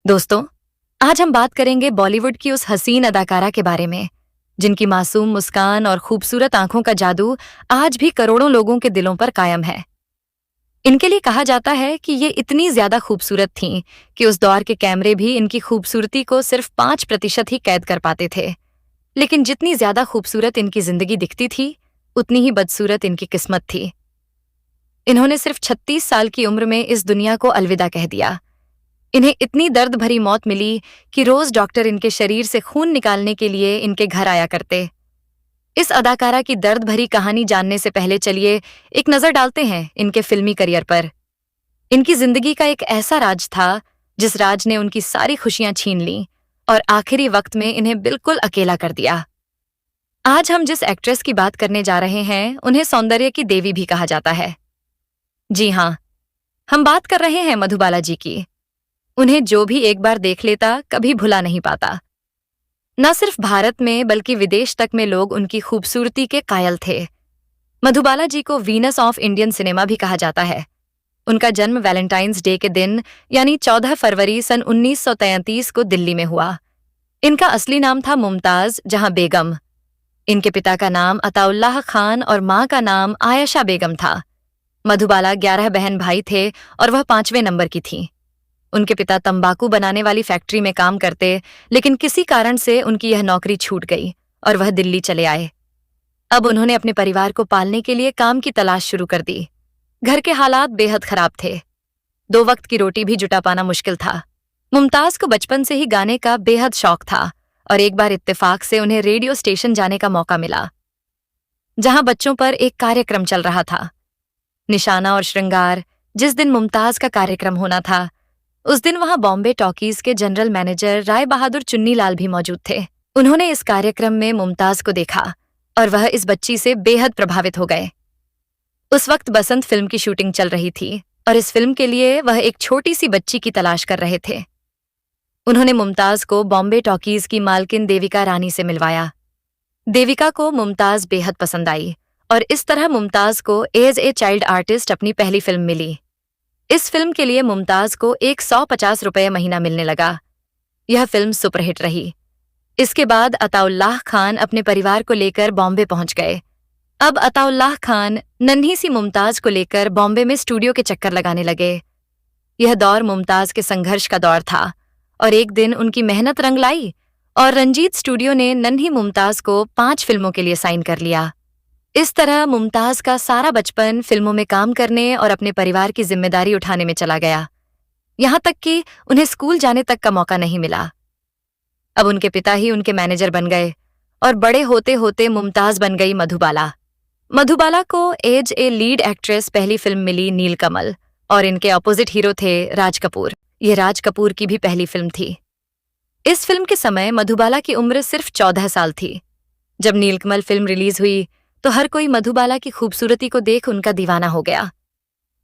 दोस्तों, आज हम बात करेंगे बॉलीवुड की उस हसीन अदाकारा के बारे में जिनकी मासूम मुस्कान और खूबसूरत आंखों का जादू आज भी करोड़ों लोगों के दिलों पर कायम है। इनके लिए कहा जाता है कि ये इतनी ज्यादा खूबसूरत थीं कि उस दौर के कैमरे भी इनकी खूबसूरती को सिर्फ 5% ही कैद कर पाते थे। लेकिन जितनी ज्यादा खूबसूरत इनकी जिंदगी दिखती थी, उतनी ही बदसूरत इनकी किस्मत थी। इन्होंने सिर्फ 36 साल की उम्र में इस दुनिया को अलविदा कह दिया। इन्हें इतनी दर्द भरी मौत मिली कि रोज डॉक्टर इनके शरीर से खून निकालने के लिए इनके घर आया करते। इस अदाकारा की दर्द भरी कहानी जानने से पहले चलिए एक नजर डालते हैं इनके फिल्मी करियर पर। इनकी जिंदगी का एक ऐसा राज था जिस राज ने उनकी सारी खुशियां छीन लीं और आखिरी वक्त में इन्हें बिल्कुल अकेला कर दिया। आज हम जिस एक्ट्रेस की बात करने जा रहे हैं, उन्हें सौंदर्य की देवी भी कहा जाता है। जी हाँ, हम बात कर रहे हैं मधुबाला जी की। उन्हें जो भी एक बार देख लेता कभी भुला नहीं पाता। न सिर्फ भारत में बल्कि विदेश तक में लोग उनकी खूबसूरती के कायल थे। मधुबाला जी को वीनस ऑफ इंडियन सिनेमा भी कहा जाता है। उनका जन्म वैलेंटाइंस डे के दिन यानी 14 फरवरी सन 1933 को दिल्ली में हुआ। इनका असली नाम था मुमताज जहां बेगम। इनके पिता का नाम अताउल्लाह खान और मां का नाम आयशा बेगम था। मधुबाला 11 बहन भाई थे और वह 5वें नंबर की थी। उनके पिता तंबाकू बनाने वाली फैक्ट्री में काम करते, लेकिन किसी कारण से उनकी यह नौकरी छूट गई और वह दिल्ली चले आए। अब उन्होंने अपने परिवार को पालने के लिए काम की तलाश शुरू कर दी। घर के हालात बेहद खराब थे। 2 वक्त की रोटी भी जुटा पाना मुश्किल था। मुमताज को बचपन से ही गाने का बेहद शौक था और एक बार इत्तेफाक से उन्हें रेडियो स्टेशन जाने का मौका मिला, जहां बच्चों पर एक कार्यक्रम चल रहा था, निशाना और श्रृंगार। जिस दिन मुमताज का कार्यक्रम होना था, उस दिन वहां बॉम्बे टॉकीज के जनरल मैनेजर राय बहादुर चुन्नीलाल भी मौजूद थे। उन्होंने इस कार्यक्रम में मुमताज को देखा और वह इस बच्ची से बेहद प्रभावित हो गए। उस वक्त बसंत फिल्म की शूटिंग चल रही थी और इस फिल्म के लिए वह एक छोटी सी बच्ची की तलाश कर रहे थे। उन्होंने मुमताज को बॉम्बे टॉकीज की मालकिन देविका रानी से मिलवाया। देविका को मुमताज बेहद पसंद आई और इस तरह मुमताज को एज ए चाइल्ड आर्टिस्ट अपनी पहली फिल्म मिली। इस फिल्म के लिए मुमताज को 150 रुपये महीना मिलने लगा। यह फिल्म सुपरहिट रही। इसके बाद अताउल्लाह खान अपने परिवार को लेकर बॉम्बे पहुंच गए। अब अताउल्लाह खान नन्ही सी मुमताज को लेकर बॉम्बे में स्टूडियो के चक्कर लगाने लगे। यह दौर मुमताज के संघर्ष का दौर था और एक दिन उनकी मेहनत रंग लाई और रंजीत स्टूडियो ने नन्ही मुमताज को 5 फिल्मों के लिए साइन कर लिया। इस तरह मुमताज का सारा बचपन फिल्मों में काम करने और अपने परिवार की जिम्मेदारी उठाने में चला गया। यहां तक कि उन्हें स्कूल जाने तक का मौका नहीं मिला। अब उनके पिता ही उनके मैनेजर बन गए और बड़े होते होते मुमताज बन गई मधुबाला। मधुबाला को एज ए लीड एक्ट्रेस पहली फिल्म मिली नीलकमल और इनके ऑपोजिट हीरो थे राज कपूर। ये राज कपूर की भी पहली फिल्म थी। इस फिल्म के समय मधुबाला की उम्र सिर्फ 14 साल थी। जब नीलकमल फिल्म रिलीज हुई तो हर कोई मधुबाला की खूबसूरती को देख उनका दीवाना हो गया।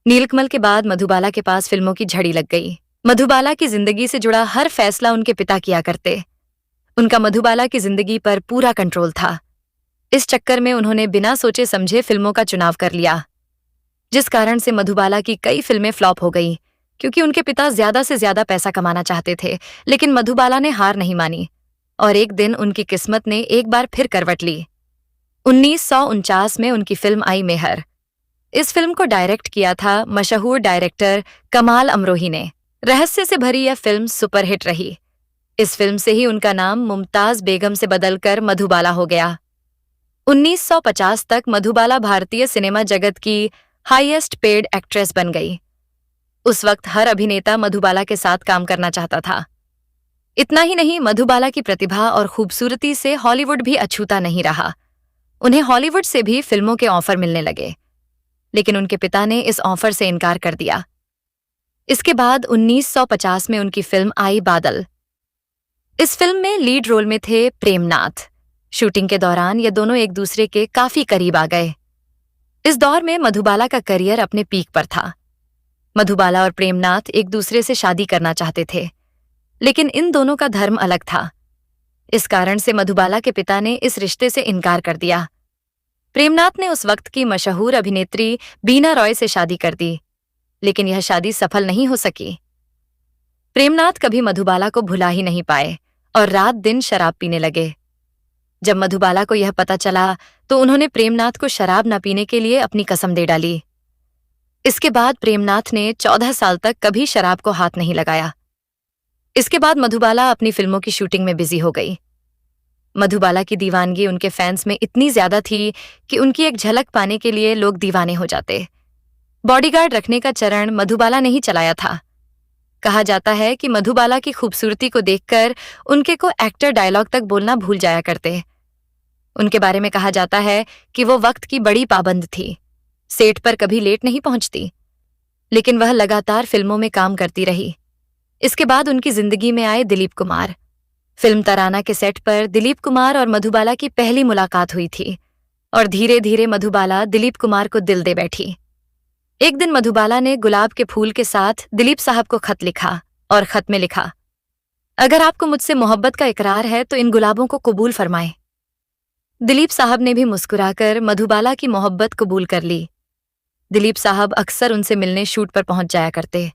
नीलकमल के बाद मधुबाला के पास फिल्मों की झड़ी लग गई। मधुबाला की जिंदगी से जुड़ा हर फैसला उनके पिता किया करते। उनका मधुबाला की जिंदगी पर पूरा कंट्रोल था। इस चक्कर में उन्होंने बिना सोचे समझे फिल्मों का चुनाव कर लिया, जिस कारण से मधुबाला की कई फिल्में फ्लॉप हो गई क्योंकि उनके पिता ज्यादा से ज्यादा पैसा कमाना चाहते थे। लेकिन मधुबाला ने हार नहीं मानी और एक दिन उनकी किस्मत ने एक बार फिर करवट ली। 1949 में उनकी फिल्म आई मेहर। इस फिल्म को डायरेक्ट किया था मशहूर डायरेक्टर कमाल अमरोही ने। रहस्य से भरी यह फिल्म सुपरहिट रही। इस फिल्म से ही उनका नाम मुमताज बेगम से बदलकर मधुबाला हो गया। 1950 तक मधुबाला भारतीय सिनेमा जगत की हाईएस्ट पेड एक्ट्रेस बन गई। उस वक्त हर अभिनेता मधुबाला के साथ काम करना चाहता था। इतना ही नहीं, मधुबाला की प्रतिभा और खूबसूरती से हॉलीवुड भी अछूता नहीं रहा। उन्हें हॉलीवुड से भी फिल्मों के ऑफर मिलने लगे, लेकिन उनके पिता ने इस ऑफर से इनकार कर दिया। इसके बाद 1950 में उनकी फिल्म आई बादल। इस फिल्म में लीड रोल में थे प्रेमनाथ। शूटिंग के दौरान ये दोनों एक दूसरे के काफी करीब आ गए। इस दौर में मधुबाला का करियर अपने पीक पर था। मधुबाला और प्रेमनाथ एक दूसरे से शादी करना चाहते थे, लेकिन इन दोनों का धर्म अलग था। इस कारण से मधुबाला के पिता ने इस रिश्ते से इनकार कर दिया। प्रेमनाथ ने उस वक्त की मशहूर अभिनेत्री बीना रॉय से शादी कर दी, लेकिन यह शादी सफल नहीं हो सकी। प्रेमनाथ कभी मधुबाला को भुला ही नहीं पाए और रात दिन शराब पीने लगे। जब मधुबाला को यह पता चला तो उन्होंने प्रेमनाथ को शराब न पीने के लिए अपनी कसम दे डाली। इसके बाद प्रेमनाथ ने 14 साल तक कभी शराब को हाथ नहीं लगाया। इसके बाद मधुबाला अपनी फिल्मों की शूटिंग में बिजी हो गई। मधुबाला की दीवानगी उनके फैंस में इतनी ज्यादा थी कि उनकी एक झलक पाने के लिए लोग दीवाने हो जाते। बॉडीगार्ड रखने का चरण मधुबाला ने ही चलाया था। कहा जाता है कि मधुबाला की खूबसूरती को देखकर उनके को एक्टर डायलॉग तक बोलना भूल जाया करते। उनके बारे में कहा जाता है कि वो वक्त की बड़ी पाबंद थी, सेट पर कभी लेट नहीं पहुंचती, लेकिन वह लगातार फिल्मों में काम करती रही। इसके बाद उनकी जिंदगी में आए दिलीप कुमार। फिल्म तराना के सेट पर दिलीप कुमार और मधुबाला की पहली मुलाकात हुई थी और धीरे धीरे मधुबाला दिलीप कुमार को दिल दे बैठी। एक दिन मधुबाला ने गुलाब के फूल के साथ दिलीप साहब को खत लिखा और खत में लिखा, अगर आपको मुझसे मोहब्बत का इकरार है तो इन गुलाबों को कबूल फरमाएं। दिलीप साहब ने भी मुस्कुराकर मधुबाला की मोहब्बत कबूल कर ली। दिलीप साहब अक्सर उनसे मिलने शूट पर पहुंच जाया करते।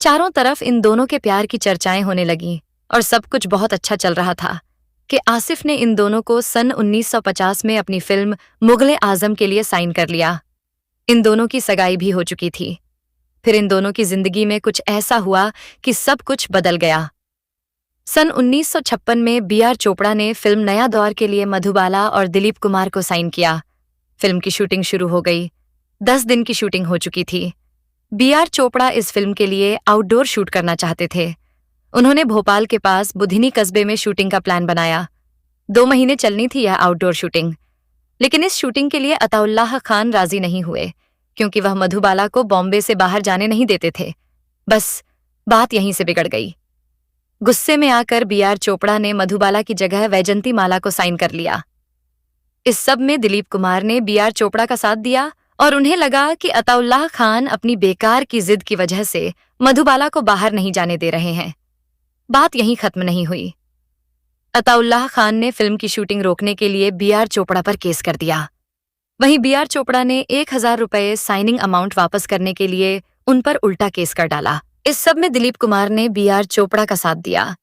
चारों तरफ इन दोनों के प्यार की चर्चाएं होने लगीं और सब कुछ बहुत अच्छा चल रहा था कि आसिफ ने इन दोनों को सन 1950 में अपनी फिल्म मुग़ल-ए-आज़म के लिए साइन कर लिया। इन दोनों की सगाई भी हो चुकी थी। फिर इन दोनों की जिंदगी में कुछ ऐसा हुआ कि सब कुछ बदल गया। सन 1956 में बी.आर. चोपड़ा ने फिल्म नया दौर के लिए मधुबाला और दिलीप कुमार को साइन किया। फिल्म की शूटिंग शुरू हो गई। 10 दिन की शूटिंग हो चुकी थी। बी.आर. चोपड़ा इस फिल्म के लिए आउटडोर शूट करना चाहते थे। उन्होंने भोपाल के पास बुधिनी कस्बे में शूटिंग का प्लान बनाया। 2 महीने चलनी थी यह आउटडोर शूटिंग, लेकिन इस शूटिंग के लिए अताउल्लाह खान राजी नहीं हुए क्योंकि वह मधुबाला को बॉम्बे से बाहर जाने नहीं देते थे। बस बात यहीं से बिगड़ गई। गुस्से में आकर बी.आर. चोपड़ा ने मधुबाला की जगह वैजंती माला को साइन कर लिया। इस सब में दिलीप कुमार ने बी.आर. चोपड़ा का साथ दिया और उन्हें लगा कि अताउल्लाह खान अपनी बेकार की जिद की वजह से मधुबाला को बाहर नहीं जाने दे रहे हैं। बात यहीं खत्म नहीं हुई। अताउल्लाह खान ने फिल्म की शूटिंग रोकने के लिए बी.आर. चोपड़ा पर केस कर दिया। वहीं बी.आर. चोपड़ा ने 1000 रुपये साइनिंग अमाउंट वापस करने के लिए उन पर उल्टा केस कर डाला। इस सब में दिलीप कुमार ने बी.आर. चोपड़ा का साथ दिया।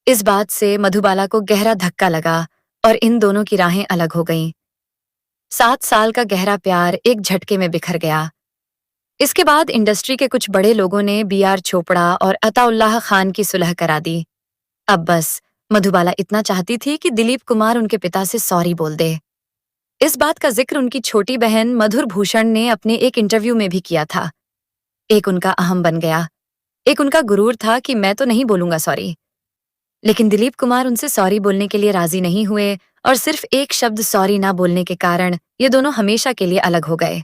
इस बात से मधुबाला को गहरा धक्का लगा और इन दोनों की राहें अलग हो गईं। 7 साल का गहरा प्यार एक झटके में बिखर गया। इसके बाद इंडस्ट्री के कुछ बड़े लोगों ने बी.आर. चोपड़ा और अताउल्लाह खान की सुलह करा दी। अब बस मधुबाला इतना चाहती थी कि दिलीप कुमार उनके पिता से सॉरी बोल दे। इस बात का जिक्र उनकी छोटी बहन मधुर भूषण ने अपने एक इंटरव्यू में भी किया था। एक उनका अहम बन गया, एक उनका गुरूर था कि मैं तो नहीं बोलूंगा सॉरी। लेकिन दिलीप कुमार उनसे सॉरी बोलने के लिए राजी नहीं हुए और सिर्फ एक शब्द सॉरी ना बोलने के कारण ये दोनों हमेशा के लिए अलग हो गए।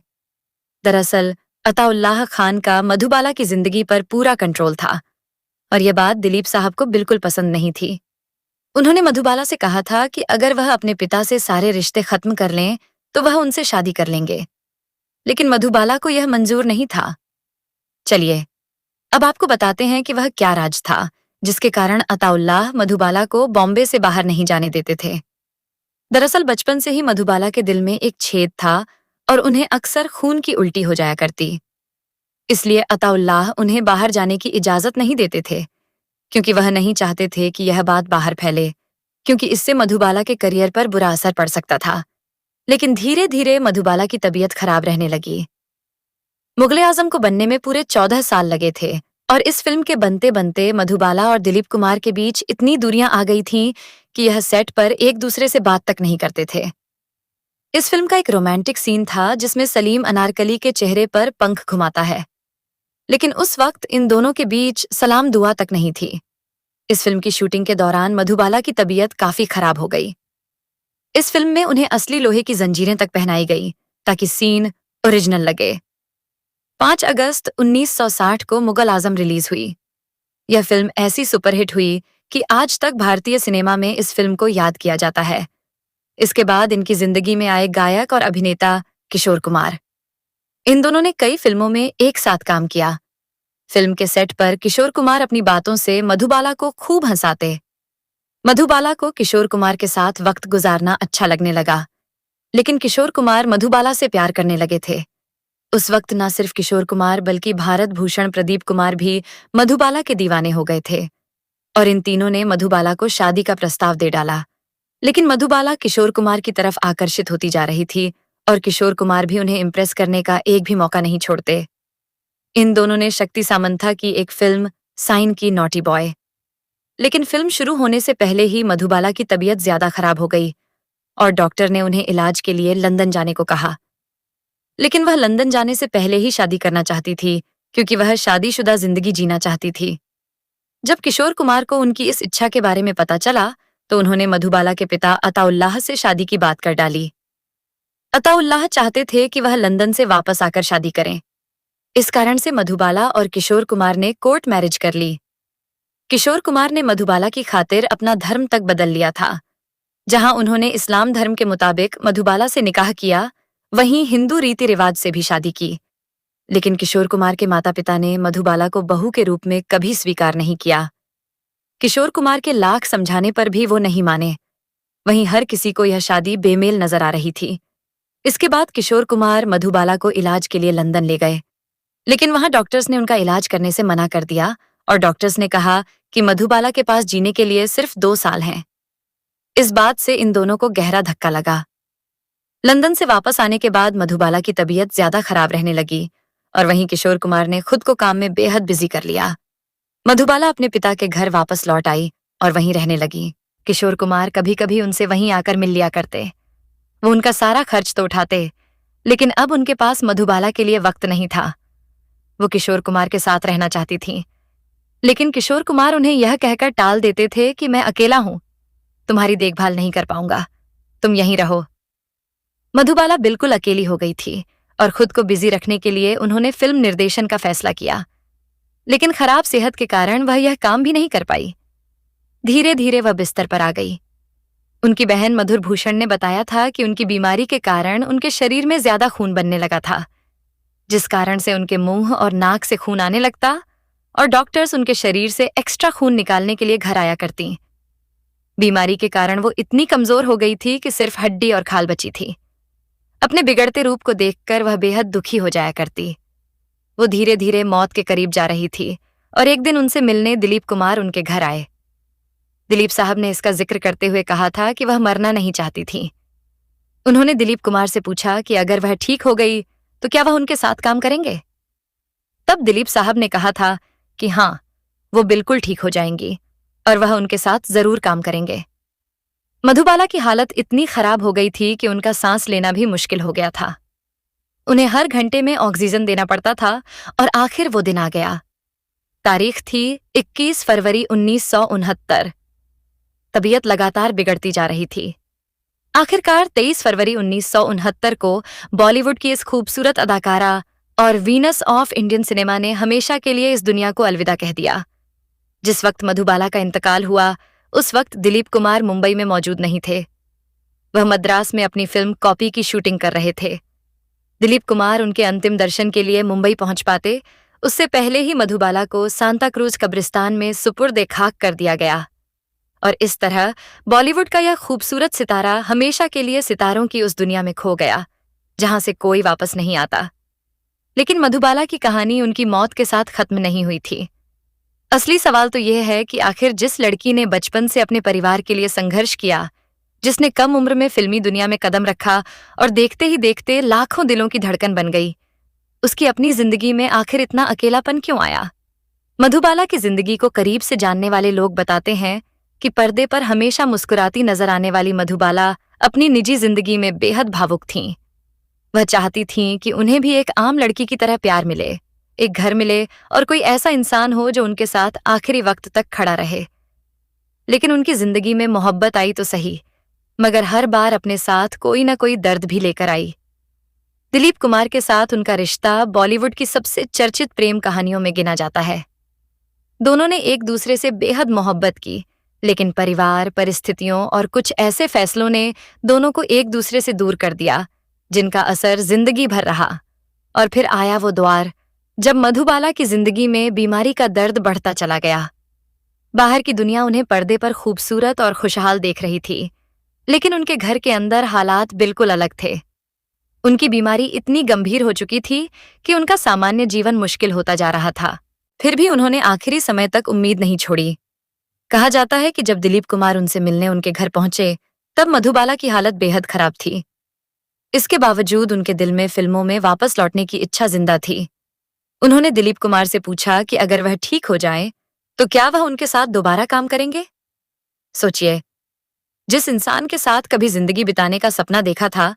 दरअसल अताउल्लाह खान का मधुबाला की जिंदगी पर पूरा कंट्रोल था और यह बात दिलीप साहब को बिल्कुल पसंद नहीं थी। उन्होंने मधुबाला से कहा था कि अगर वह अपने पिता से सारे रिश्ते खत्म कर लें तो वह उनसे शादी कर लेंगे, लेकिन मधुबाला को यह मंजूर नहीं था। चलिए अब आपको बताते हैं कि वह क्या राज था जिसके कारण अताउल्लाह मधुबाला को बॉम्बे से बाहर नहीं जाने देते थे। दरअसल बचपन से ही मधुबाला के दिल में एक छेद था और उन्हें अक्सर खून की उल्टी हो जाया करती। इसलिए अताउल्लाह उन्हें बाहर जाने की इजाजत नहीं देते थे क्योंकि वह नहीं चाहते थे कि यह बात बाहर फैले, क्योंकि इससे मधुबाला के करियर पर बुरा असर पड़ सकता था। लेकिन धीरे धीरे मधुबाला की तबीयत खराब रहने लगी। मुग़ल-ए-आज़म को बनने में पूरे 14 साल लगे थे और इस फिल्म के बनते बनते मधुबाला और दिलीप कुमार के बीच इतनी दूरियां आ गई थीं कि यह सेट पर एक दूसरे से बात तक नहीं करते थे। इस फिल्म का एक रोमांटिक सीन था जिसमें सलीम अनारकली के चेहरे पर पंख घुमाता है, लेकिन उस वक्त इन दोनों के बीच सलाम दुआ तक नहीं थी। इस फिल्म की शूटिंग के दौरान मधुबाला की तबीयत काफी खराब हो गई। इस फिल्म में उन्हें असली लोहे की जंजीरें तक पहनाई गई ताकि सीन ओरिजिनल लगे। 5 अगस्त 1960 को मुग़ल-ए-आज़म रिलीज हुई। यह फिल्म ऐसी सुपरहिट हुई कि आज तक भारतीय सिनेमा में इस फिल्म को याद किया जाता है। इसके बाद इनकी जिंदगी में आए गायक और अभिनेता किशोर कुमार। इन दोनों ने कई फिल्मों में एक साथ काम किया। फिल्म के सेट पर किशोर कुमार अपनी बातों से मधुबाला को खूब हंसाते। मधुबाला को किशोर कुमार के साथ वक्त गुजारना अच्छा लगने लगा, लेकिन किशोर कुमार मधुबाला से प्यार करने लगे थे। उस वक्त न सिर्फ किशोर कुमार बल्कि भारत भूषण प्रदीप कुमार भी मधुबाला के दीवाने हो गए थे और इन तीनों ने मधुबाला को शादी का प्रस्ताव दे डाला। लेकिन मधुबाला किशोर कुमार की तरफ आकर्षित होती जा रही थी और किशोर कुमार भी उन्हें इम्प्रेस करने का एक भी मौका नहीं छोड़ते। इन दोनों ने शक्ति सामंथा की एक फिल्म साइन की नॉटी बॉय। लेकिन फिल्म शुरू होने से पहले ही मधुबाला की तबीयत ज्यादा खराब हो गई और डॉक्टर ने उन्हें इलाज के लिए लंदन जाने को कहा। लेकिन वह लंदन जाने से पहले ही शादी करना चाहती थी क्योंकि वह शादीशुदा जिंदगी जीना चाहती थी। जब किशोर कुमार को उनकी इस इच्छा के बारे में पता चला तो उन्होंने मधुबाला के पिता अताउल्लाह से शादी की बात कर डाली। अताउल्लाह चाहते थे कि वह लंदन से वापस आकर शादी करें। इस कारण से मधुबाला और किशोर कुमार ने कोर्ट मैरिज कर ली। किशोर कुमार ने मधुबाला की खातिर अपना धर्म तक बदल लिया था। जहां उन्होंने इस्लाम धर्म के मुताबिक मधुबाला से निकाह किया, वहीं हिंदू रीति रिवाज से भी शादी की। लेकिन किशोर कुमार के माता पिता ने मधुबाला को बहू के रूप में कभी स्वीकार नहीं किया। किशोर कुमार के लाख समझाने पर भी वो नहीं माने। वहीं हर किसी को यह शादी बेमेल नजर आ रही थी। इसके बाद किशोर कुमार मधुबाला को इलाज के लिए लंदन ले गए, लेकिन वहां डॉक्टर्स ने उनका इलाज करने से मना कर दिया और डॉक्टर्स ने कहा कि मधुबाला के पास जीने के लिए सिर्फ 2 साल हैं। इस बात से इन दोनों को गहरा धक्का लगा। लंदन से वापस आने के बाद मधुबाला की तबीयत ज्यादा खराब रहने लगी और वहीं किशोर कुमार ने खुद को काम में बेहद बिजी कर लिया। मधुबाला अपने पिता के घर वापस लौट आई और वहीं रहने लगी। किशोर कुमार कभी कभी उनसे वहीं आकर मिल लिया करते। वो उनका सारा खर्च तो उठाते, लेकिन अब उनके पास मधुबाला के लिए वक्त नहीं था। वो किशोर कुमार के साथ रहना चाहती थी, लेकिन किशोर कुमार उन्हें यह कहकर टाल देते थे कि मैं अकेला हूं, तुम्हारी देखभाल नहीं कर पाऊंगा, तुम यहीं रहो। मधुबाला बिल्कुल अकेली हो गई थी और खुद को बिजी रखने के लिए उन्होंने फिल्म निर्देशन का फैसला किया। लेकिन खराब सेहत के कारण वह यह काम भी नहीं कर पाई। धीरे धीरे वह बिस्तर पर आ गई। उनकी बहन मधुर भूषण ने बताया था कि उनकी बीमारी के कारण उनके शरीर में ज्यादा खून बनने लगा था, जिस कारण से उनके मुंह और नाक से खून आने लगता और डॉक्टर्स उनके शरीर से एक्स्ट्रा खून निकालने के लिए घर आया करती। बीमारी के कारण वो इतनी कमजोर हो गई थी कि सिर्फ हड्डी और खाल बची थी। अपने बिगड़ते रूप को देखकर वह बेहद दुखी हो जाया करती। वो धीरे धीरे मौत के करीब जा रही थी और एक दिन उनसे मिलने दिलीप कुमार उनके घर आए। दिलीप साहब ने इसका जिक्र करते हुए कहा था कि वह मरना नहीं चाहती थी। उन्होंने दिलीप कुमार से पूछा कि अगर वह ठीक हो गई तो क्या वह उनके साथ काम करेंगे। तब दिलीप साहब ने कहा था कि हाँ, वो बिल्कुल ठीक हो जाएंगी और वह उनके साथ जरूर काम करेंगे। मधुबाला की हालत इतनी खराब हो गई थी कि उनका सांस लेना भी मुश्किल हो गया था। उन्हें हर घंटे में ऑक्सीजन देना पड़ता था और आखिर वो दिन आ गया। तारीख थी 21 फरवरी 1969। तबीयत लगातार बिगड़ती जा रही थी। आखिरकार 23 फरवरी 1969 को बॉलीवुड की इस खूबसूरत अदाकारा और वीनस ऑफ इंडियन सिनेमा ने हमेशा के लिए इस दुनिया को अलविदा कह दिया। जिस वक्त मधुबाला का इंतकाल हुआ, उस वक्त दिलीप कुमार मुंबई में मौजूद नहीं थे। वह मद्रास में अपनी फिल्म कॉपी की शूटिंग कर रहे थे। दिलीप कुमार उनके अंतिम दर्शन के लिए मुंबई पहुंच पाते, उससे पहले ही मधुबाला को सांता क्रूज कब्रिस्तान में सुपुर्द खाक कर दिया गया। और इस तरह बॉलीवुड का यह खूबसूरत सितारा हमेशा के लिए सितारों की उस दुनिया में खो गया जहां से कोई वापस नहीं आता। लेकिन मधुबाला की कहानी उनकी मौत के साथ खत्म नहीं हुई थी। असली सवाल तो यह है कि आखिर जिस लड़की ने बचपन से अपने परिवार के लिए संघर्ष किया, जिसने कम उम्र में फिल्मी दुनिया में कदम रखा और देखते ही देखते लाखों दिलों की धड़कन बन गई, उसकी अपनी जिंदगी में आखिर इतना अकेलापन क्यों आया। मधुबाला की जिंदगी को करीब से जानने वाले लोग बताते हैं कि पर्दे पर हमेशा मुस्कुराती नजर आने वाली मधुबाला अपनी निजी जिंदगी में बेहद भावुक थीं। वह चाहती थीं कि उन्हें भी एक आम लड़की की तरह प्यार मिले, एक घर मिले और कोई ऐसा इंसान हो जो उनके साथ आखिरी वक्त तक खड़ा रहे। लेकिन उनकी जिंदगी में मोहब्बत आई तो सही, मगर हर बार अपने साथ कोई ना कोई दर्द भी लेकर आई। दिलीप कुमार के साथ उनका रिश्ता बॉलीवुड की सबसे चर्चित प्रेम कहानियों में गिना जाता है। दोनों ने एक दूसरे से बेहद मोहब्बत की, लेकिन परिवार, परिस्थितियों और कुछ ऐसे फैसलों ने दोनों को एक दूसरे से दूर कर दिया, जिनका असर जिंदगी भर रहा। और फिर आया वो द्वार जब मधुबाला की जिंदगी में बीमारी का दर्द बढ़ता चला गया। बाहर की दुनिया उन्हें पर्दे पर खूबसूरत और खुशहाल देख रही थी, लेकिन उनके घर के अंदर हालात बिल्कुल अलग थे। उनकी बीमारी इतनी गंभीर हो चुकी थी कि उनका सामान्य जीवन मुश्किल होता जा रहा था। फिर भी उन्होंने आखिरी समय तक उम्मीद नहीं छोड़ी। कहा जाता है कि जब दिलीप कुमार उनसे मिलने उनके घर पहुंचे, तब मधुबाला की हालत बेहद खराब थी। इसके बावजूद उनके दिल में फिल्मों में वापस लौटने की इच्छा जिंदा थी। उन्होंने दिलीप कुमार से पूछा कि अगर वह ठीक हो जाए, तो क्या वह उनके साथ दोबारा काम करेंगे? सोचिए, जिस इंसान के साथ कभी जिंदगी बिताने का सपना देखा था,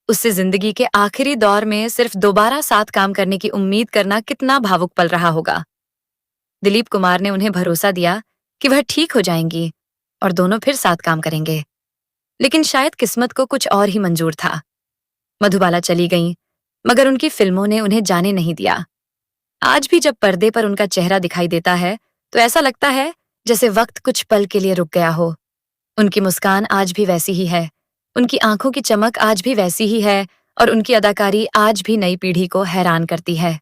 उससे जिंदगी के आखिरी दौर में सिर्फ दोबारा साथ काम करने की उम्मीद करना कितना भावुक पल रहा होगा। दिलीप कुमार ने उन्हें भरोसा दिया कि वह ठीक हो जाएंगी और दोनों फिर साथ काम करेंगे। लेकिन शायद किस्मत को कुछ और ही मंजूर था। मधुबाला चली गईं, मगर उनकी फिल्मों ने उन्हें जाने नहीं दिया। आज भी जब पर्दे पर उनका चेहरा दिखाई देता है, तो ऐसा लगता है जैसे वक्त कुछ पल के लिए रुक गया हो। उनकी मुस्कान आज भी वैसी ही है, उनकी आंखों की चमक आज भी वैसी ही है और उनकी अदाकारी आज भी नई पीढ़ी को हैरान करती है।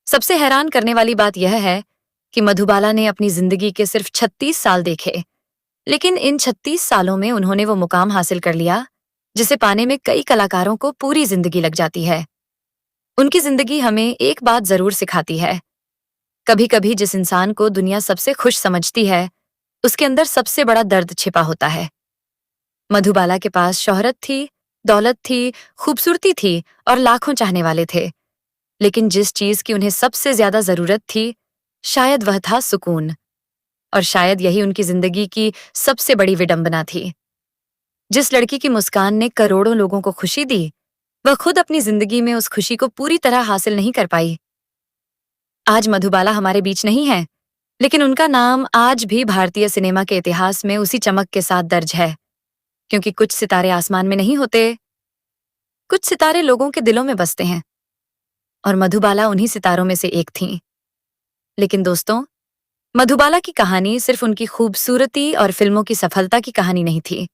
सबसे हैरान करने वाली बात यह है कि मधुबाला ने अपनी जिंदगी के सिर्फ 36 साल देखे, लेकिन इन 36 सालों में उन्होंने वो मुकाम हासिल कर लिया जिसे पाने में कई कलाकारों को पूरी जिंदगी लग जाती है। उनकी जिंदगी हमें एक बात जरूर सिखाती है, कभी कभी जिस इंसान को दुनिया सबसे खुश समझती है, उसके अंदर सबसे बड़ा दर्द छिपा होता है। मधुबाला के पास शोहरत थी, दौलत थी, खूबसूरती थी और लाखों चाहने वाले थे, लेकिन जिस चीज की उन्हें सबसे ज्यादा जरूरत थी, शायद वह था सुकून। और शायद यही उनकी जिंदगी की सबसे बड़ी विडंबना थी। जिस लड़की की मुस्कान ने करोड़ों लोगों को खुशी दी, वह खुद अपनी जिंदगी में उस खुशी को पूरी तरह हासिल नहीं कर पाई। आज मधुबाला हमारे बीच नहीं है, लेकिन उनका नाम आज भी भारतीय सिनेमा के इतिहास में उसी चमक के साथ दर्ज है, क्योंकि कुछ सितारे आसमान में नहीं होते, कुछ सितारे लोगों के दिलों में बसते हैं, और मधुबाला उन्हीं सितारों में से एक थीं। लेकिन दोस्तों, मधुबाला की कहानी सिर्फ उनकी खूबसूरती और फिल्मों की सफलता की कहानी नहीं थी।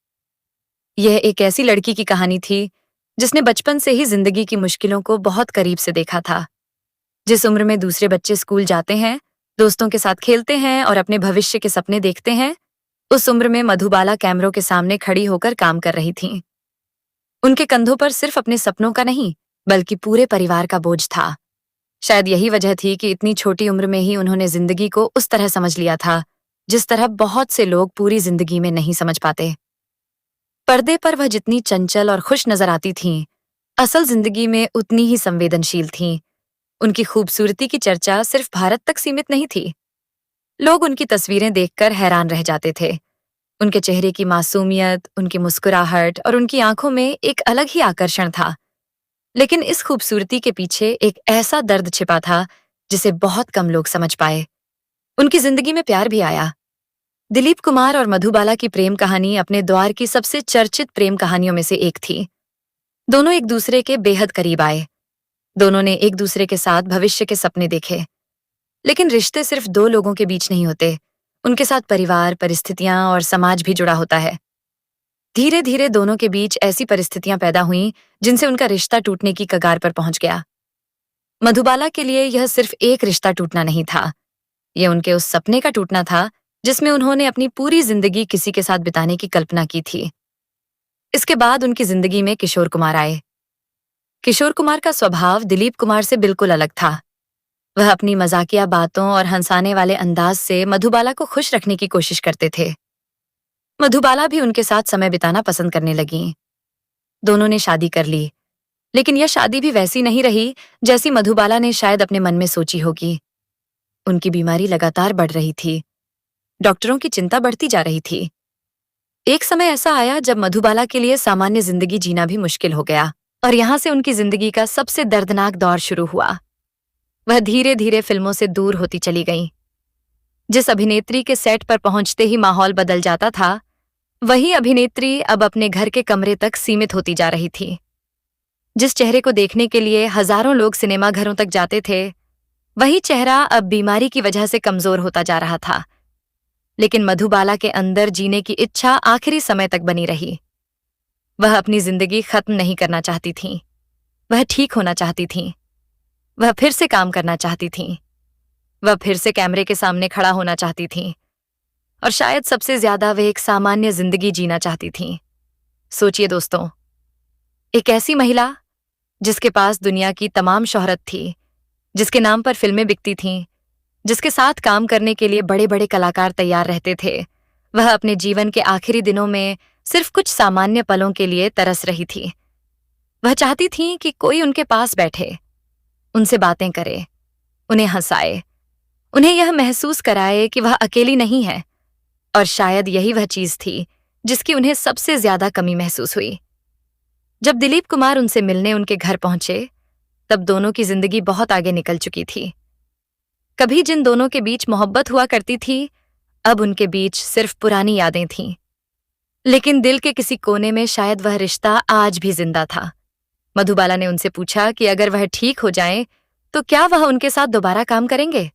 यह एक ऐसी लड़की की कहानी थी जिसने बचपन से ही जिंदगी की मुश्किलों को बहुत करीब से देखा था। जिस उम्र में दूसरे बच्चे स्कूल जाते हैं, दोस्तों के साथ खेलते हैं और अपने भविष्य के सपने देखते हैं, उस उम्र में मधुबाला कैमरों के सामने खड़ी होकर काम कर रही थीं। उनके कंधों पर सिर्फ अपने सपनों का नहीं, बल्कि पूरे परिवार का बोझ था। शायद यही वजह थी कि इतनी छोटी उम्र में ही उन्होंने जिंदगी को उस तरह समझ लिया था, जिस तरह बहुत से लोग पूरी जिंदगी में नहीं समझ पाते। पर्दे पर वह जितनी चंचल और खुश नजर आती थीं, असल जिंदगी में उतनी ही संवेदनशील थीं। उनकी खूबसूरती की चर्चा सिर्फ भारत तक सीमित नहीं थी। लोग उनकी तस्वीरें देखकर हैरान रह जाते थे। उनके चेहरे की मासूमियत, उनकी मुस्कुराहट और उनकी आंखों में एक अलग ही आकर्षण था। लेकिन इस खूबसूरती के पीछे एक ऐसा दर्द छिपा था जिसे बहुत कम लोग समझ पाए। उनकी जिंदगी में प्यार भी आया। दिलीप कुमार और मधुबाला की प्रेम कहानी अपने दौर की सबसे चर्चित प्रेम कहानियों में से एक थी। दोनों एक दूसरे के बेहद करीब आए। दोनों ने एक दूसरे के साथ भविष्य के सपने देखे। लेकिन रिश्ते सिर्फ दो लोगों के बीच नहीं होते, उनके साथ परिवार, परिस्थितियां और समाज भी जुड़ा होता है। धीरे धीरे दोनों के बीच ऐसी परिस्थितियां पैदा हुईं जिनसे उनका रिश्ता टूटने की कगार पर पहुंच गया। मधुबाला के लिए यह सिर्फ एक रिश्ता टूटना नहीं था, यह उनके उस सपने का टूटना था जिसमें उन्होंने अपनी पूरी जिंदगी किसी के साथ बिताने की कल्पना की थी। इसके बाद उनकी जिंदगी में किशोर कुमार आए। किशोर कुमार का स्वभाव दिलीप कुमार से बिल्कुल अलग था। वह अपनी मजाकिया बातों और हंसाने वाले अंदाज से मधुबाला को खुश रखने की कोशिश करते थे। मधुबाला भी उनके साथ समय बिताना पसंद करने लगीं। दोनों ने शादी कर ली, लेकिन यह शादी भी वैसी नहीं रही जैसी मधुबाला ने शायद अपने मन में सोची होगी। उनकी बीमारी लगातार बढ़ रही थी। डॉक्टरों की चिंता बढ़ती जा रही थी। एक समय ऐसा आया जब मधुबाला के लिए सामान्य जिंदगी जीना भी मुश्किल हो गया, और यहाँ से उनकी जिंदगी का सबसे दर्दनाक दौर शुरू हुआ। वह धीरे धीरे फिल्मों से दूर होती चली गईं। जिस अभिनेत्री के सेट पर पहुंचते ही माहौल बदल जाता था, वही अभिनेत्री अब अपने घर के कमरे तक सीमित होती जा रही थी। जिस चेहरे को देखने के लिए हजारों लोग सिनेमा घरों तक जाते थे, वही चेहरा अब बीमारी की वजह से कमजोर होता जा रहा था। लेकिन मधुबाला के अंदर जीने की इच्छा आखिरी समय तक बनी रही। वह अपनी जिंदगी खत्म नहीं करना चाहती थीं। वह ठीक होना चाहती थीं। वह फिर से काम करना चाहती थीं। वह फिर से कैमरे के सामने खड़ा होना चाहती थीं। और शायद सबसे ज्यादा वे एक सामान्य जिंदगी जीना चाहती थीं। सोचिए दोस्तों, एक ऐसी महिला जिसके पास दुनिया की तमाम शोहरत थी, जिसके नाम पर फिल्में बिकती थीं, जिसके साथ काम करने के लिए बड़े बड़े कलाकार तैयार रहते थे, वह अपने जीवन के आखिरी दिनों में सिर्फ कुछ सामान्य पलों के लिए तरस रही थी। वह चाहती थी कि कोई उनके पास बैठे, उनसे बातें करे, उन्हें हंसाए, उन्हें यह महसूस कराए कि वह अकेली नहीं है। और शायद यही वह चीज थी जिसकी उन्हें सबसे ज्यादा कमी महसूस हुई। जब दिलीप कुमार उनसे मिलने उनके घर पहुंचे, तब दोनों की जिंदगी बहुत आगे निकल चुकी थी। कभी जिन दोनों के बीच मोहब्बत हुआ करती थी, अब उनके बीच सिर्फ पुरानी यादें थीं। लेकिन दिल के किसी कोने में शायद वह रिश्ता आज भी जिंदा था। मधुबाला ने उनसे पूछा कि अगर वह ठीक हो जाएं, तो क्या वह उनके साथ दोबारा काम करेंगे।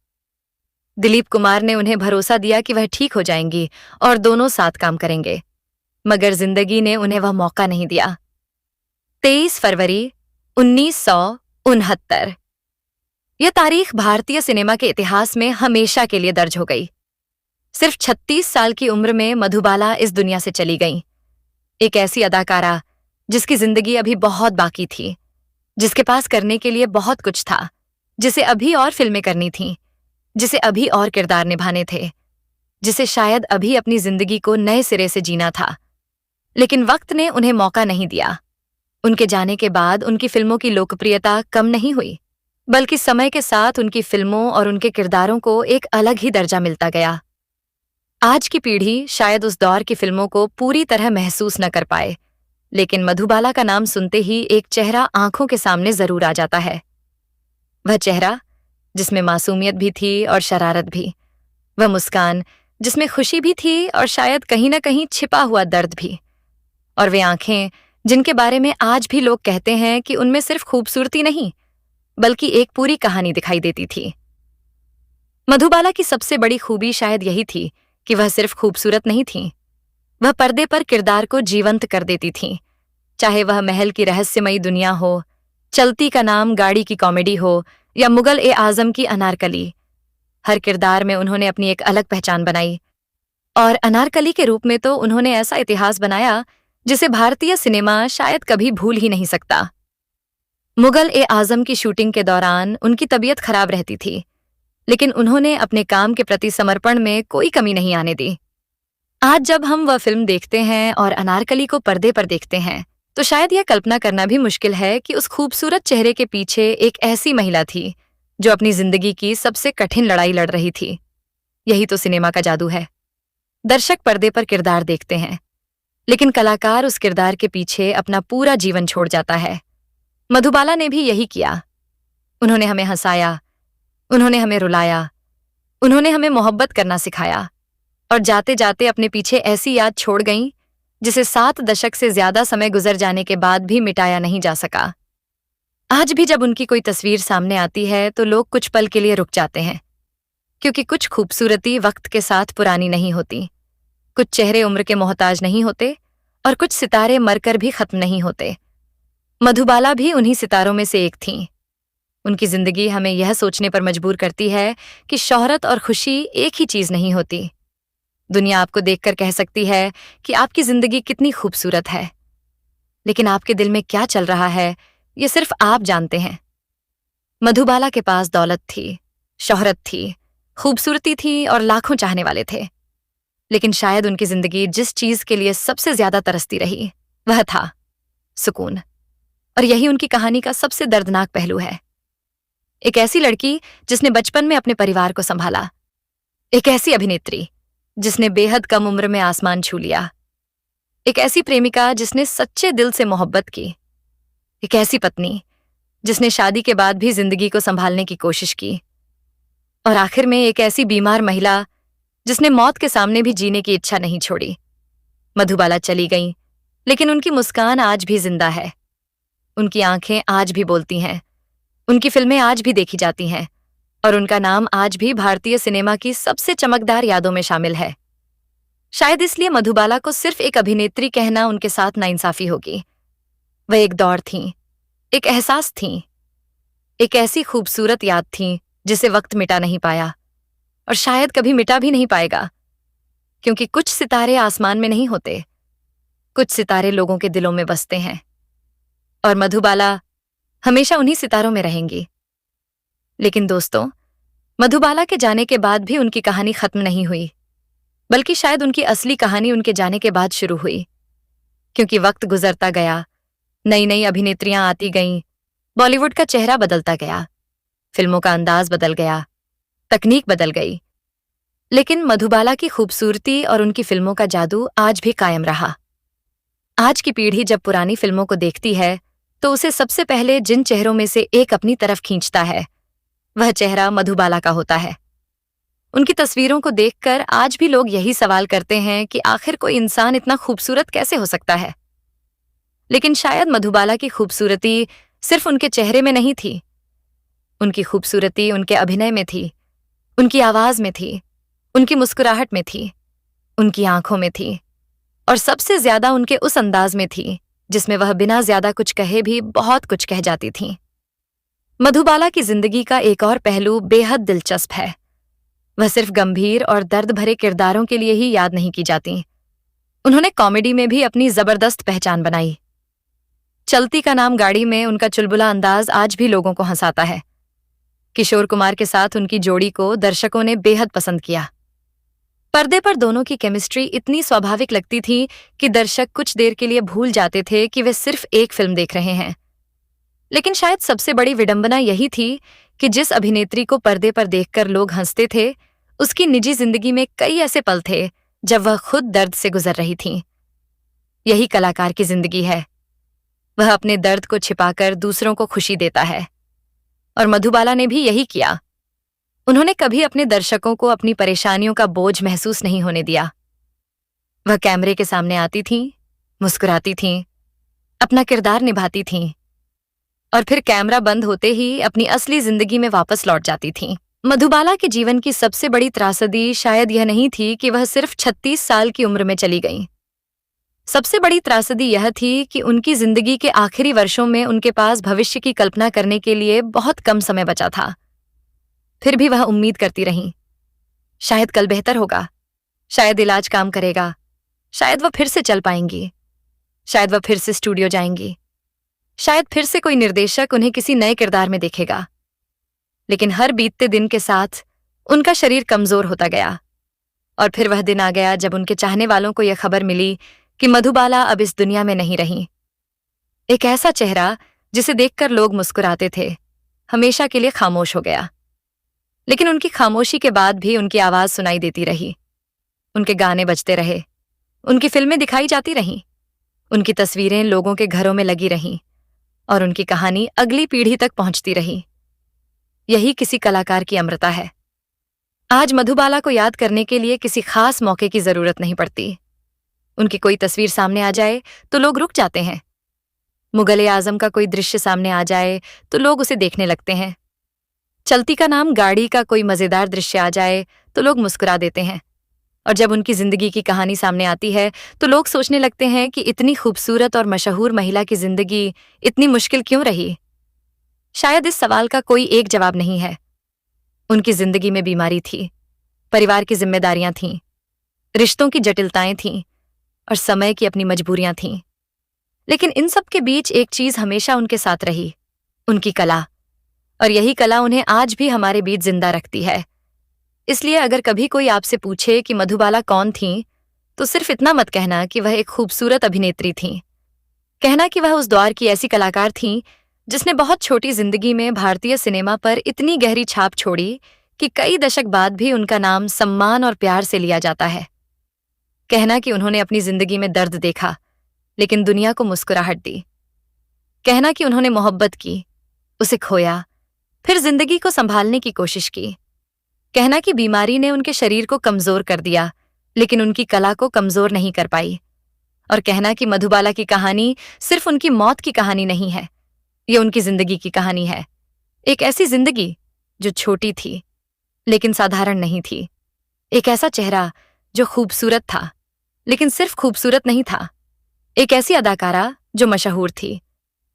दिलीप कुमार ने उन्हें भरोसा दिया कि वह ठीक हो जाएंगी और दोनों साथ काम करेंगे, मगर जिंदगी ने उन्हें वह मौका नहीं दिया। 23 फरवरी 1969। यह तारीख भारतीय सिनेमा के इतिहास में हमेशा के लिए दर्ज हो गई। सिर्फ 36 साल की उम्र में मधुबाला इस दुनिया से चली गईं। एक ऐसी अदाकारा जिसकी जिंदगी अभी बहुत बाकी थी, जिसके पास करने के लिए बहुत कुछ था, जिसे अभी और फिल्में करनी थीं, जिसे अभी और किरदार निभाने थे, जिसे शायद अभी अपनी जिंदगी को नए सिरे से जीना था। लेकिन वक्त ने उन्हें मौका नहीं दिया। उनके जाने के बाद उनकी फिल्मों की लोकप्रियता कम नहीं हुई, बल्कि समय के साथ उनकी फिल्मों और उनके किरदारों को एक अलग ही दर्जा मिलता गया। आज की पीढ़ी शायद उस दौर की फिल्मों को पूरी तरह महसूस न कर पाए, लेकिन मधुबाला का नाम सुनते ही एक चेहरा आंखों के सामने जरूर आ जाता है। वह चेहरा जिसमें मासूमियत भी थी और शरारत भी, वह मुस्कान जिसमें खुशी भी थी और शायद कहीं न कहीं छिपा हुआ दर्द भी, और वे आंखें जिनके बारे में आज भी लोग कहते हैं कि उनमें सिर्फ खूबसूरती नहीं, बल्कि एक पूरी कहानी दिखाई देती थी। मधुबाला की सबसे बड़ी खूबी शायद यही थी कि वह सिर्फ खूबसूरत नहीं थीं, वह पर्दे पर किरदार को जीवंत कर देती थीं। चाहे वह महल की रहस्यमयी दुनिया हो, चलती का नाम गाड़ी की कॉमेडी हो, या मुगल-ए-आजम की अनारकली, हर किरदार में उन्होंने अपनी एक अलग पहचान बनाई। और अनारकली के रूप में तो उन्होंने ऐसा इतिहास बनाया जिसे भारतीय सिनेमा शायद कभी भूल ही नहीं सकता। मुगल-ए-आजम की शूटिंग के दौरान उनकी तबीयत खराब रहती थी, लेकिन उन्होंने अपने काम के प्रति समर्पण में कोई कमी नहीं आने दी। आज जब हम वह फिल्म देखते हैं और अनारकली को पर्दे पर देखते हैं, तो शायद यह कल्पना करना भी मुश्किल है कि उस खूबसूरत चेहरे के पीछे एक ऐसी महिला थी जो अपनी जिंदगी की सबसे कठिन लड़ाई लड़ रही थी। यही तो सिनेमा का जादू है। दर्शक पर्दे पर किरदार देखते हैं, लेकिन कलाकार उस किरदार के पीछे अपना पूरा जीवन छोड़ जाता है। मधुबाला ने भी यही किया। उन्होंने हमें हंसाया, उन्होंने हमें रुलाया, उन्होंने हमें मोहब्बत करना सिखाया, और जाते जाते अपने पीछे ऐसी याद छोड़ गईं जिसे 7 दशक से ज्यादा समय गुजर जाने के बाद भी मिटाया नहीं जा सका। आज भी जब उनकी कोई तस्वीर सामने आती है तो लोग कुछ पल के लिए रुक जाते हैं, क्योंकि कुछ खूबसूरती वक्त के साथ पुरानी नहीं होती, कुछ चेहरे उम्र के मोहताज नहीं होते, और कुछ सितारे मरकर भी खत्म नहीं होते। मधुबाला भी उन्हीं सितारों में से एक थीं। उनकी जिंदगी हमें यह सोचने पर मजबूर करती है कि शोहरत और खुशी एक ही चीज नहीं होती। दुनिया आपको देखकर कह सकती है कि आपकी जिंदगी कितनी खूबसूरत है, लेकिन आपके दिल में क्या चल रहा है ये सिर्फ आप जानते हैं। मधुबाला के पास दौलत थी, शोहरत थी, खूबसूरती थी और लाखों चाहने वाले थे, लेकिन शायद उनकी जिंदगी जिस चीज के लिए सबसे ज्यादा तरसती रही वह था सुकून। और यही उनकी कहानी का सबसे दर्दनाक पहलू है। एक ऐसी लड़की जिसने बचपन में अपने परिवार को संभाला, एक ऐसी अभिनेत्री जिसने बेहद कम उम्र में आसमान छू लिया, एक ऐसी प्रेमिका जिसने सच्चे दिल से मोहब्बत की, एक ऐसी पत्नी जिसने शादी के बाद भी जिंदगी को संभालने की कोशिश की, और आखिर में एक ऐसी बीमार महिला जिसने मौत के सामने भी जीने की इच्छा नहीं छोड़ी। मधुबाला चली गईं, लेकिन उनकी मुस्कान आज भी जिंदा है, उनकी आंखें आज भी बोलती हैं, उनकी फिल्में आज भी देखी जाती हैं, और उनका नाम आज भी भारतीय सिनेमा की सबसे चमकदार यादों में शामिल है। शायद इसलिए मधुबाला को सिर्फ एक अभिनेत्री कहना उनके साथ नाइंसाफी होगी। वह एक दौर थीं, एक एहसास थीं, एक ऐसी खूबसूरत याद थीं जिसे वक्त मिटा नहीं पाया, और शायद कभी मिटा भी नहीं पाएगा, क्योंकि कुछ सितारे आसमान में नहीं होते, कुछ सितारे लोगों के दिलों में बसते हैं। और मधुबाला हमेशा उन्हीं सितारों में रहेंगी। लेकिन दोस्तों, मधुबाला के जाने के बाद भी उनकी कहानी खत्म नहीं हुई, बल्कि शायद उनकी असली कहानी उनके जाने के बाद शुरू हुई। क्योंकि वक्त गुजरता गया, नई नई अभिनेत्रियां आती गईं, बॉलीवुड का चेहरा बदलता गया, फिल्मों का अंदाज बदल गया, तकनीक बदल गई, लेकिन मधुबाला की खूबसूरती और उनकी फिल्मों का जादू आज भी कायम रहा। आज की पीढ़ी जब पुरानी फिल्मों को देखती है तो उसे सबसे पहले जिन चेहरों में से एक अपनी तरफ खींचता है, वह चेहरा मधुबाला का होता है। उनकी तस्वीरों को देखकर आज भी लोग यही सवाल करते हैं कि आखिर कोई इंसान इतना खूबसूरत कैसे हो सकता है। लेकिन शायद मधुबाला की खूबसूरती सिर्फ उनके चेहरे में नहीं थी। उनकी खूबसूरती उनके अभिनय में थी, उनकी आवाज में थी, उनकी मुस्कुराहट में थी, उनकी आंखों में थी, और सबसे ज्यादा उनके उस अंदाज में थी जिसमें वह बिना ज्यादा कुछ कहे भी बहुत कुछ कह जाती थीं। मधुबाला की जिंदगी का एक और पहलू बेहद दिलचस्प है। वह सिर्फ गंभीर और दर्द भरे किरदारों के लिए ही याद नहीं की जाती। उन्होंने कॉमेडी में भी अपनी जबरदस्त पहचान बनाई। चलती का नाम गाड़ी में उनका चुलबुला अंदाज आज भी लोगों को हंसाता है। किशोर कुमार के साथ उनकी जोड़ी को दर्शकों ने बेहद पसंद किया। पर्दे पर दोनों की केमिस्ट्री इतनी स्वाभाविक लगती थी कि दर्शक कुछ देर के लिए भूल जाते थे कि वे सिर्फ एक फिल्म देख रहे हैं। लेकिन शायद सबसे बड़ी विडंबना यही थी कि जिस अभिनेत्री को पर्दे पर देखकर लोग हंसते थे, उसकी निजी जिंदगी में कई ऐसे पल थे जब वह खुद दर्द से गुजर रही थीं। यही कलाकार की जिंदगी है। वह अपने दर्द को छिपाकर दूसरों को खुशी देता है, और मधुबाला ने भी यही किया। उन्होंने कभी अपने दर्शकों को अपनी परेशानियों का बोझ महसूस नहीं होने दिया। वह कैमरे के सामने आती थीं, मुस्कुराती थीं, अपना किरदार निभाती थीं, और फिर कैमरा बंद होते ही अपनी असली जिंदगी में वापस लौट जाती थीं। मधुबाला के जीवन की सबसे बड़ी त्रासदी शायद यह नहीं थी कि वह सिर्फ 36 साल की उम्र में चली गईं। सबसे बड़ी त्रासदी यह थी कि उनकी जिंदगी के आखिरी वर्षों में उनके पास भविष्य की कल्पना करने के लिए बहुत कम समय बचा था। फिर भी वह उम्मीद करती रहीं। शायद कल बेहतर होगा, शायद इलाज काम करेगा, शायद वह फिर से चल पाएंगी, शायद वह फिर से स्टूडियो जाएंगी, शायद फिर से कोई निर्देशक उन्हें किसी नए किरदार में देखेगा। लेकिन हर बीतते दिन के साथ उनका शरीर कमजोर होता गया, और फिर वह दिन आ गया जब उनके चाहने वालों को यह खबर मिली कि मधुबाला अब इस दुनिया में नहीं रहीं। एक ऐसा चेहरा जिसे देखकर लोग मुस्कुराते थे, हमेशा के लिए खामोश हो गया। लेकिन उनकी खामोशी के बाद भी उनकी आवाज सुनाई देती रही। उनके गाने बजते रहे, उनकी फिल्में दिखाई जाती रहीं, उनकी तस्वीरें लोगों के घरों में लगी रहीं, और उनकी कहानी अगली पीढ़ी तक पहुंचती रही। यही किसी कलाकार की अमरता है। आज मधुबाला को याद करने के लिए किसी खास मौके की जरूरत नहीं पड़ती। उनकी कोई तस्वीर सामने आ जाए तो लोग रुक जाते हैं। मुगल-ए-आजम का कोई दृश्य सामने आ जाए तो लोग उसे देखने लगते हैं। चलती का नाम गाड़ी का कोई मजेदार दृश्य आ जाए तो लोग मुस्कुरा देते हैं। और जब उनकी जिंदगी की कहानी सामने आती है तो लोग सोचने लगते हैं कि इतनी खूबसूरत और मशहूर महिला की जिंदगी इतनी मुश्किल क्यों रही। शायद इस सवाल का कोई एक जवाब नहीं है। उनकी जिंदगी में बीमारी थी, परिवार की जिम्मेदारियां थीं, रिश्तों की जटिलताएं थीं, और समय की अपनी मजबूरियां थीं। लेकिन इन सब के बीच एक चीज हमेशा उनके साथ रही, उनकी कला। और यही कला उन्हें आज भी हमारे बीच जिंदा रखती है। इसलिए अगर कभी कोई आपसे पूछे कि मधुबाला कौन थीं, तो सिर्फ इतना मत कहना कि वह एक खूबसूरत अभिनेत्री थीं। कहना कि वह उस दौर की ऐसी कलाकार थीं जिसने बहुत छोटी जिंदगी में भारतीय सिनेमा पर इतनी गहरी छाप छोड़ी कि कई दशक बाद भी उनका नाम सम्मान और प्यार से लिया जाता है। कहना कि उन्होंने अपनी जिंदगी में दर्द देखा लेकिन दुनिया को मुस्कुराहट दी। कहना कि उन्होंने मोहब्बत की, उसे खोया, फिर जिंदगी को संभालने की कोशिश की। कहना कि बीमारी ने उनके शरीर को कमजोर कर दिया लेकिन उनकी कला को कमजोर नहीं कर पाई। और कहना कि मधुबाला की कहानी सिर्फ उनकी मौत की कहानी नहीं है, ये उनकी जिंदगी की कहानी है। एक ऐसी जिंदगी जो छोटी थी लेकिन साधारण नहीं थी। एक ऐसा चेहरा जो खूबसूरत था लेकिन सिर्फ खूबसूरत नहीं था। एक ऐसी अदाकारा जो मशहूर थी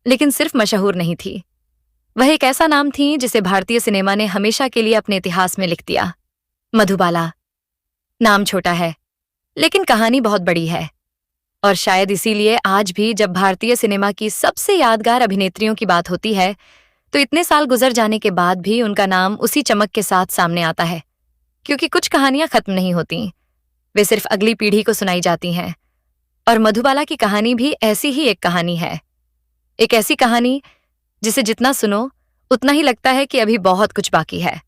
लेकिन सिर्फ मशहूर नहीं थी। वह एक ऐसा नाम थी जिसे भारतीय सिनेमा ने हमेशा के लिए अपने इतिहास में लिख दिया। मधुबाला। नाम छोटा है लेकिन कहानी बहुत बड़ी है। और शायद इसीलिए आज भी जब भारतीय सिनेमा की सबसे यादगार अभिनेत्रियों की बात होती है, तो इतने साल गुजर जाने के बाद भी उनका नाम उसी चमक के साथ सामने आता है। क्योंकि कुछ कहानियां खत्म नहीं होती, वे सिर्फ अगली पीढ़ी को सुनाई जाती हैं। और मधुबाला की कहानी भी ऐसी ही एक कहानी है। एक ऐसी कहानी जिसे जितना सुनो उतना ही लगता है कि अभी बहुत कुछ बाकी है।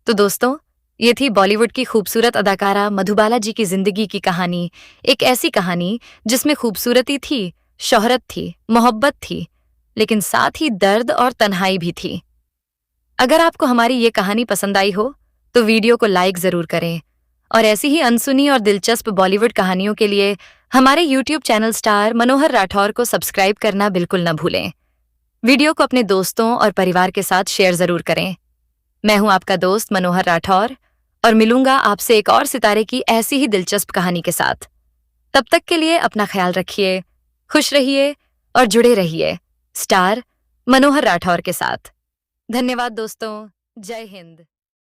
तो दोस्तों, ये थी बॉलीवुड की खूबसूरत अदाकारा मधुबाला जी की जिंदगी की कहानी। एक ऐसी कहानी जिसमें खूबसूरती थी, शोहरत थी, मोहब्बत थी, लेकिन साथ ही दर्द और तन्हाई भी थी। अगर आपको हमारी ये कहानी पसंद आई हो तो वीडियो को लाइक जरूर करें और ऐसी ही अनसुनी और दिलचस्प बॉलीवुड कहानियों के लिए हमारे यूट्यूब चैनल स्टार मनोहर राठौर को सब्सक्राइब करना बिल्कुल न भूलें। वीडियो को अपने दोस्तों और परिवार के साथ शेयर जरूर करें। मैं हूं आपका दोस्त मनोहर राठौर और मिलूंगा आपसे एक और सितारे की ऐसी ही दिलचस्प कहानी के साथ। तब तक के लिए अपना ख्याल रखिए, खुश रहिए और जुड़े रहिए स्टार मनोहर राठौर के साथ। धन्यवाद दोस्तों। जय हिंद।